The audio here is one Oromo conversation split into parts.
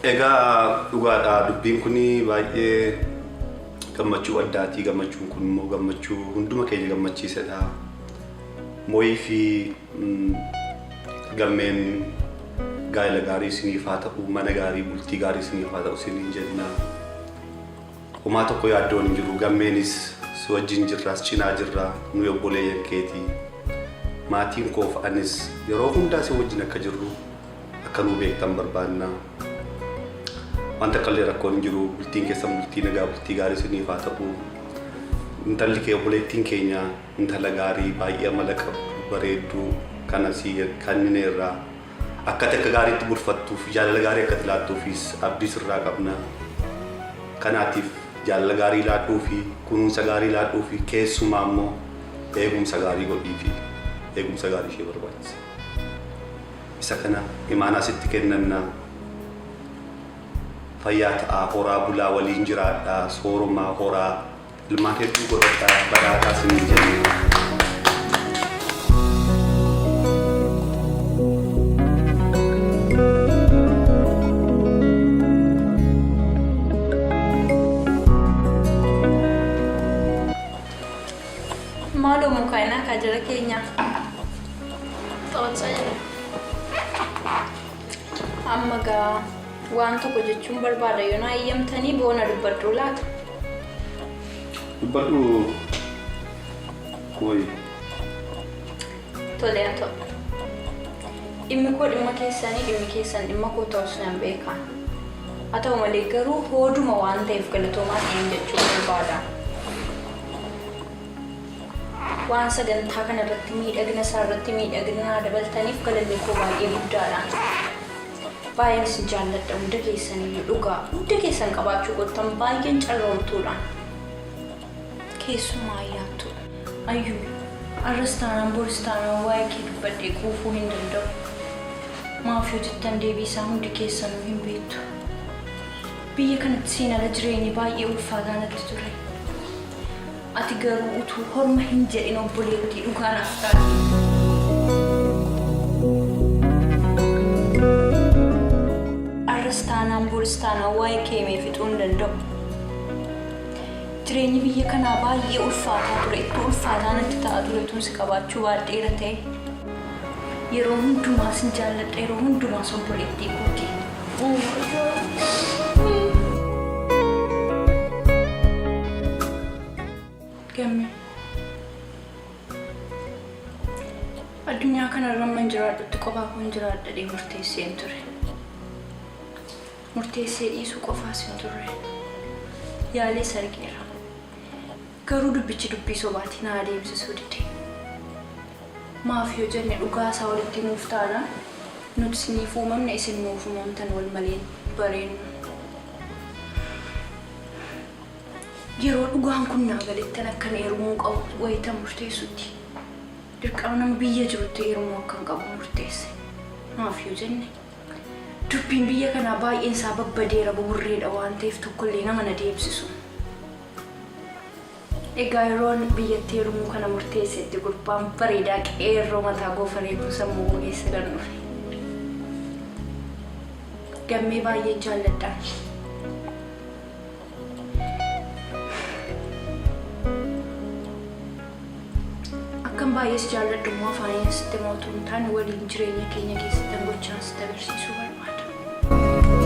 Egaa dhugaadhaa dubbiin kuni baay'ee gammachuu addaati. Gammachuun kun immoo gammachuu hunduma keenya gammachiisedha. Mooyii fi galmeen gaa'ela gaarii isiniif haa ta'u, mana gaarii bultii gaarii isiniif haa ta'u isiniin jenna. Homaa tokko yaaddoon hin jiru. Gammeenis si wajjin jirras cinaa jirra. Nu obboleeyyan keetii. Maatiin koof anis yeroo hundaa si wajjin akka jirru akka nu beektan barbaanna. Wanta kallee rakkoon hin jiru. Bultiin keessan bultii nagaa bultii gaarii isiniif haa ta'u. Intalli kee obboleettiin keenya intala gaarii baay'ee amala qabdu bareedduu kanasii kannineerraa akka takka gaariitti bulfattuuf jaalala gaarii akka laattuufis abdii sirraa qabna. Kanaatiif jaalala gaarii laadhuu fi kunuunsa gaarii laadhuu fi keessumaa immoo eegumsa gaarii godhii fi eegumsa gaarii ishee barbaachisa. Isa kana imaanaa sitti kennannaa. Fayyaa ta'aa, horaa bulaa waliin jiraadhaa, soorumaa horaa ilmaan hedduu godhadhaa, badhaadhaa isiniin jenna. Maaloo mukaa'inaa kaajala keenya xaawwataa jira. Amma gaa waan tokko jechuun barbaada yoo na eeyyamtanii boona dubbadhu laata? Dubbadhu mooyi. Tole haa ta'u. Dhimmi koo dhimma keessanii dhimmi keessan dhimma koo ta'us nan beeka. Haa ta'u malee garuu hooduma waan ta'eef galatoomaa ta'een jechuu barbaada. Waan sagantaa kana irratti miidhagina isaa irratti miidhagina dabaltaniif galanni koo baay'ee guddaadha. Baay'een isin jaalladha hunda keessanii dhugaa hunda keessan qabaachuu qottan baay'een carroomtuudha. Keessumaa ayyaattu. Ayyuu arras taanaan boris taanaan waa'ee kee dubbadhee quufuu hin danda'u. Maaf yoo jettan deebii isaa hundi keessanuu hin beektu. Biyya kanatti seenaa jireenyi baay'ee ulfaataa natti ture. Ati garuu utuu horma hin jedhin obboleettii dhugaa naaf taate. Taanaan boris taanaan waa'ee kee mee fixuu hin danda'u. Jireenyi biyya kanaa baay'ee ulfaataa ture. Itti ulfaataa natti ta'a ture tun si qabaachuu baadheera ta'e. Yeroo hundumaa sin jaalladha. Yeroo hundumaa obboleettii kooti. Gamme. Addunyaa kanarra man jiraadhutti qofaa kun jiraadhadhee murteesseen ture. Murteessee dhiisuu qofaas hin turre. Yaalee sargeera. Garuu dubbichi dubbii sobaatii na adeemsisuu dide. Maaf yoo jenne dhugaa isaa walitti nuuf taana nuti isiniif uumamne isin nuuf uumamtan wal malee bareennu. Yeroo dhugaan kun naa galittan akkan heerumuu qabu wayita murteessutti. Dirqama nama biyya jirutti heerumuu akkan qabu murteesse. Maaf yoo jenne dubbiin biyya kanaa baay'een isaa babbadeera buburreedha waan ta'eef tokkollee nama na deebsisu. Egaa yeroon biyyatti heerumuu kana murteessetti gurbaan bareedaa qeerroo mataa goofaree kun sammuu bu'eessa kan dhufe. Gammee baay'ee jaalladhaan. Akkan baay'ees jaalladhu immoo afaaniin sitti mootuu hin taane waliin jireenya keenya keessatti gochaan sitti agarsiisuu barbaada.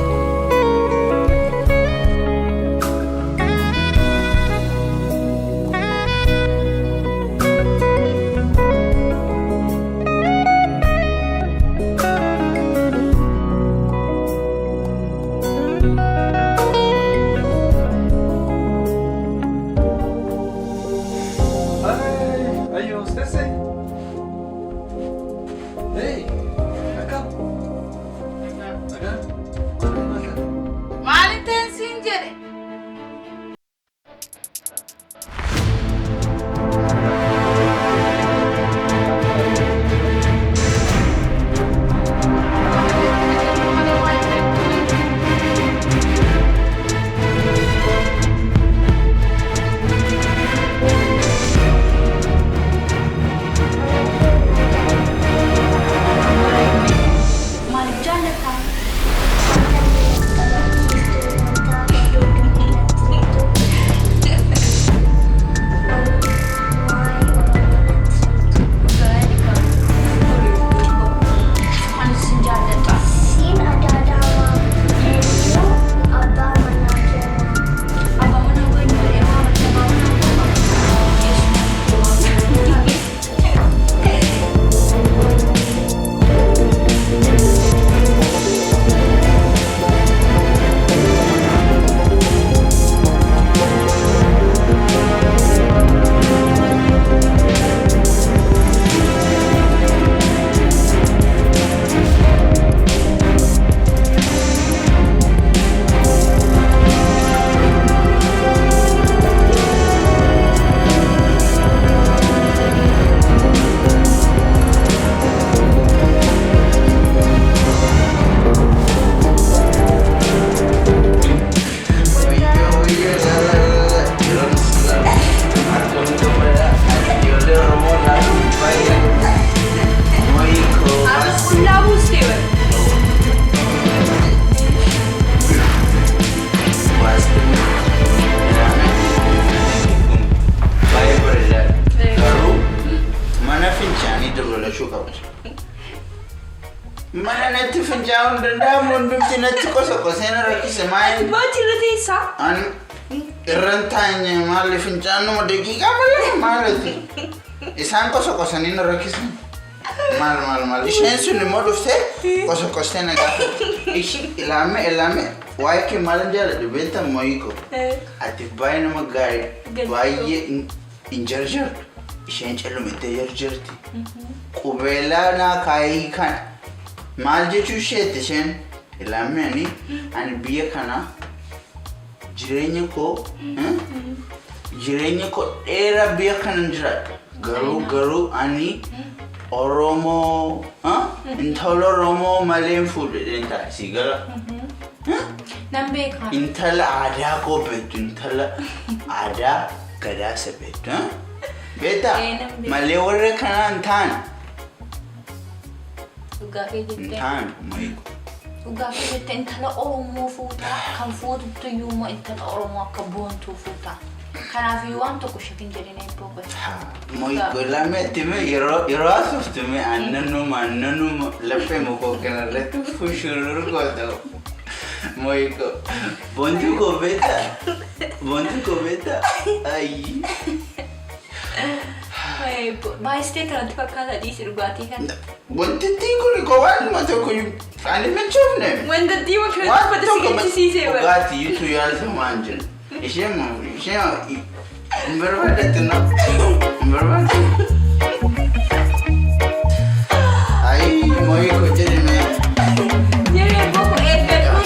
fincaa'uun danda'amu hundumti natti qosa rakkise maali? Baachirra teessaa. Ani irran taa'e maali fincaa'uun daqiiqaa maali? Isaan qosanii na rakkise. Maal. Isheen sun immoo dhuftee qostee na gaafatte. Ilaame waa'ee kee maal jaalladhu beektaa mooyiko. Ati baay'ee nama gaarii baay'ee hin jarjartu. Isheen callumattee jarjarti. Qubeelaa naa kaayii kana. Maal jechuu isheetti isheen ilaame ani biyya kana jireenya koo dheeraa biyya kana jiraadha. Garuu ani Oromoo intala Oromoo malee fuudhee intaa si gala. Nan beekaa. Intala aadaa koo beektu intala aadaa gadaasa beektu. Beektaa malee warra kanaa hin taane. Dhugaafii jettee. Hin taane maayiko. Dhugaafii jettee intala Oromoo fuutaa kan fuututtu iyyuu intala Oromoo akka boontuu fuutaa. Kanaafuu waan tokko shakin jedhanii eebboo Moiko lametti yeroo asuftume annanuma laphee mukoo kanarratti fushurur gootamu. Moiko boontuu koo beektaa ayyi. Baay'istee kanatti fakkaata dhiisi dhugaatii kana. Wantittiin kun kophaadhuma tokko ani machoofne. Wantittiin kanatti uffata si gaddisiisee bara. Dhugaatii yuutu yaaltamaan jira. Isheen hin barbaadatti na hin barbaadatti. Ayi mooyiko jedhame. Yeroo boku eeggadhu.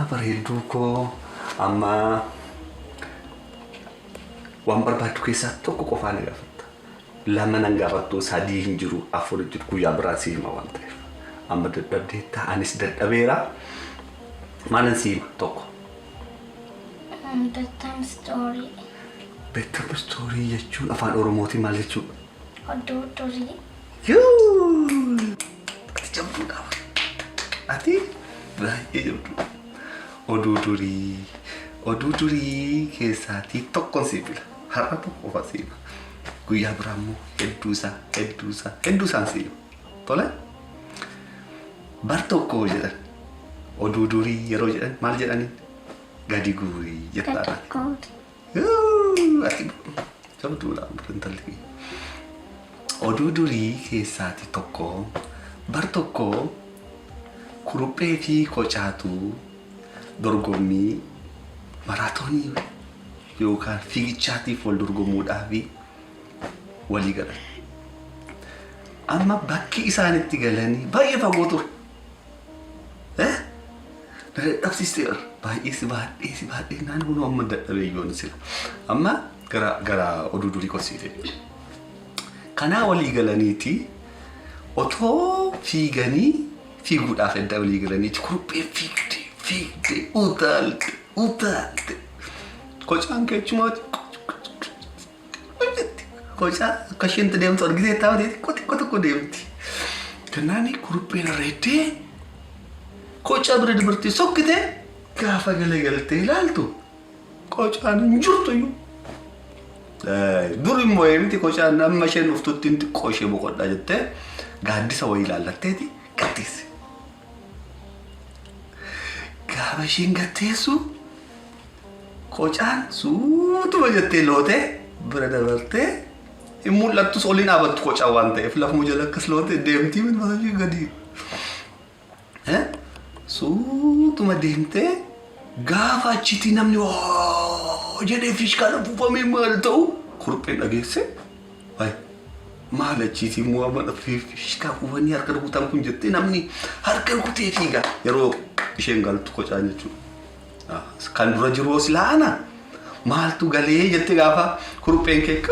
Bareedduu koo amma waan barbaaddu keessaa tokko qofaa na gaafatta. Lama nan gaafattu sadii hin jiru afur jiru guyyaa biraa si hima waan ta'eef. Amma dadhabdeetta anis dadhabeera. Maalan si hima tokko. Bedtime story. Bedtime story jechuun afaan Oromootiin maal jechuudha? Oduu durii. Ati jabduudha. Ati baay'ee jabduudha. Oduu durii keessaatii tokkoon si fila. Har'a tokko qofa si hima. Guyyaa biraa immoo hedduusaan si hima. Tole? Bar tokko jedhan. Oduu durii yeroo jedhan maal jedhanii? Gadi guurii jettaadha. Ati jabduudha intalli. Oduu durii keessaatii tokko bar tokko kuruphee fi qocaatu dorgommii maraatoonii yookaan fiigichaatiif wal dorgomuudhaaf walii galan. Amma bakki isaanitti galanii baay'ee fagoo ture. Dadhabsiiseera baay'ee si baadhee naannoo amma dadhabee yoon sila. Amma gara oduu durii qorsiite. Kanaa walii galaniiti otoo fiiguudhaaf edda walii galaniiti kuruphee fiigde utaalte. Qocaan keechumaati. Qocaa akka isheen deemtu argitee taa'uuti tokko deemti. Kanaan kurupheen reeddee qocaa bira dabartee sokkitee Gaafa galagaltee ilaaltu qocaan hin jirtu iyyuu. Dur immoo miti qocaan amma isheen dhuftutti hin xiqqoo ishee boqodhaa jettee gaaddisa wayii ilaallatteeti gatteesse. Gaafa isheen gatteessu qocaan suutuma jettee lootee bira dabartee hin mul'attus oliin dhaabattu qocaa waan ta'eef lafuma jala akkas lootee deemtii miti mata ishee gadi. Suutuma deemtee gaafa achitti namni jedhee fiishkaan afuufamee maal ta'u kurpheen dhageesse. Maal achitti immoo amma fiishkaa afuufanii harka rukutan kun jettee namni harka rukutee fiiga yeroo isheen galtu qocaan jechuudha. Kan dura jiru os laana maaltu galee jettee gaafa kurpheen keekka.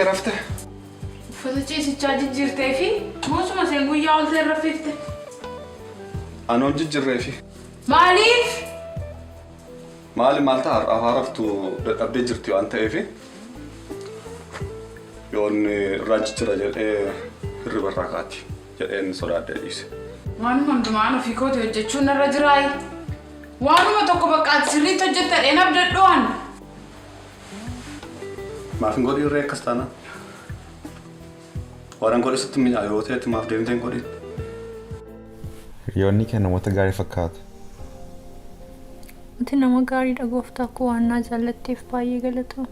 Rafte. Uffata ciisichaa jijjiirtee fi moosuma seen guyyaa oltee rafifte. Anoon jijjiirree fi. Maaliif? Maal ta'a afaan raftu dadhabdee jirti waan ta'eef yoon irraa jijjiirra jedhee hirriba irraa kaati jedheen sodaadhee dhiise. Waanuma hundumaan ofii kooti hojjechuun narra jiraayi. Waanuma tokko bakka ati sirriitti hojjettadheen abdadho'an. Maaf hin godhin ree akkas taana. Waan godhe sitti miidhaa yoo ta'etti maaf deemtee hin godhin. Hiriyoonni kee namoota gaarii fakkaatu. Ati nama gaariidha gooftaa koo waan naa jaallatteef baay'ee galatoomi.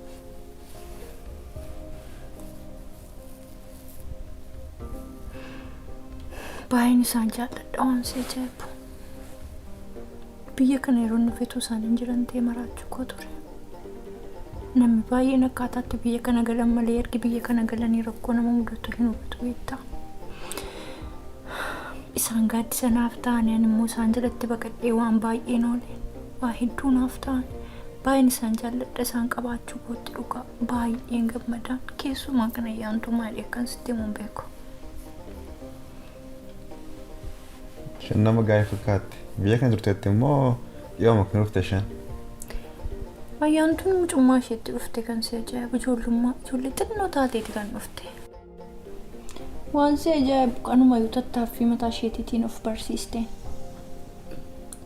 Baay'een isaan jaalladha waan si ajaa'ibu. Biyya kana yeroo dhufeetu isaan hin jiran ta'ee maraachuu koo ture. Namni baay'een akkaataatti biyya kana galan malee ergi biyya kana galanii rakkoo nama mudatu hin hubatu beektaa. Isaan gaaddisa naaf ta'anii ani immoo isaan jalatti baqadhee waan baay'een ooleen waa hedduu naaf ta'an baay'een isaan jaalladha isaan qabaachuu kootti dhugaa baay'een gammadaan keessumaa kana ayyaantuu maalii akkan sitti himuun beeku. Isheen nama gaarii fakkaatti. Biyya kana turteetti immoo yooma kan dhufte isheen? Ayyaantuun mucummaa isheetti dhufte kan si ajaa'ibu ijoollee xinnoo taateeti kan dhufte. Waan si ajaa'ibu qanumayyuu tattaaffii mataa isheetiitiin of barsiisteen.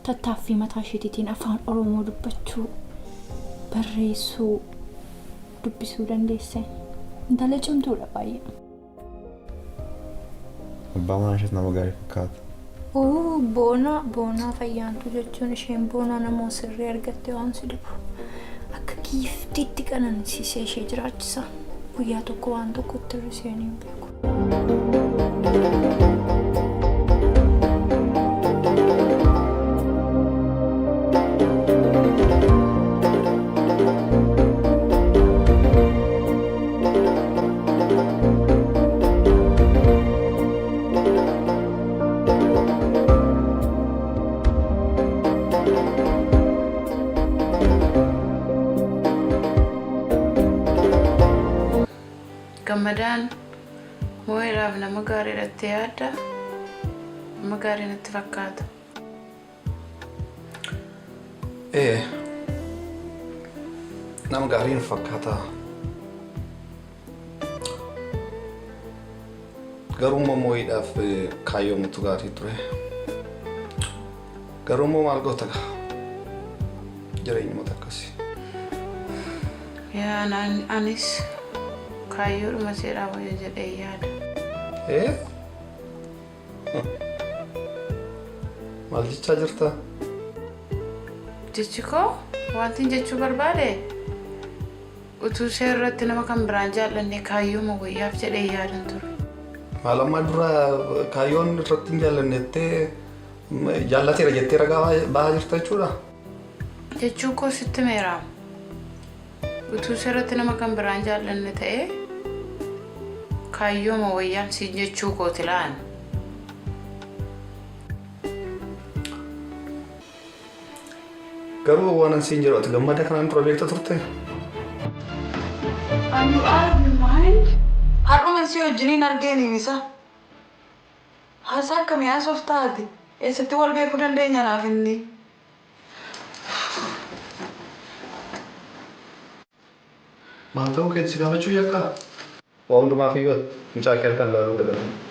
Tattaaffii mataa isheetiitiin afaan Oromoo dubbachuu, barreessuu, dubbisuu dandeesse. Intala cimtuudha baay'ee. Abbaa manaa ishees nama gaarii fakkaata. Boonaa fayyaantuu jechuun isheen boonaa namoo sirrii argatte waan si dhibu. Akka giiftiitti qanansiisee ishee jiraachisa. Guyyaa tokko waan tokkotti hir'isee hin beeku. Gammadaan moo'eedhaaf nama gaarii irratti yaadda. Nama gaarii natti fakkaata. Nama gaariin fakkaata. Garuu moo'eedhaaf kaayyoomutu gaarii ture. Garuu maal goota gaa? Jireenyuma akkasii. Anis kaayyoodhuma seeraa wayya jedhee yaada. Maal jechaa jirta? Jechi koo wanti jechuu barbaade utuu ishee irratti nama kan biraan jaallannee kaayyooma wayyaaf jedhee yaadan ture. Maal ammaa dura kaayyoon irratti hin jaallannettee jaallateera jettee ragaa bahaa jirta jechuudha? Jechuu koo sitti meeraama. Utuu ishee irratti nama kan biraan jaallanne ta'ee kaayyooma wayyaaf si jechuu kooti laan. Garuu waan ansiin jedhu ati gammada kanaan dura beekta turte? And you are of your mind? Har'uma si wajjiniin argeeni misa. Haasaa akkamii haasoof taate? Eessatti wal beekuu dandeenya naaf inni? Maal ta'uu keetti si gaafachuu yakka? Waa hundumaaf iyyuu mucaa kee harkaan laaluu dabalata.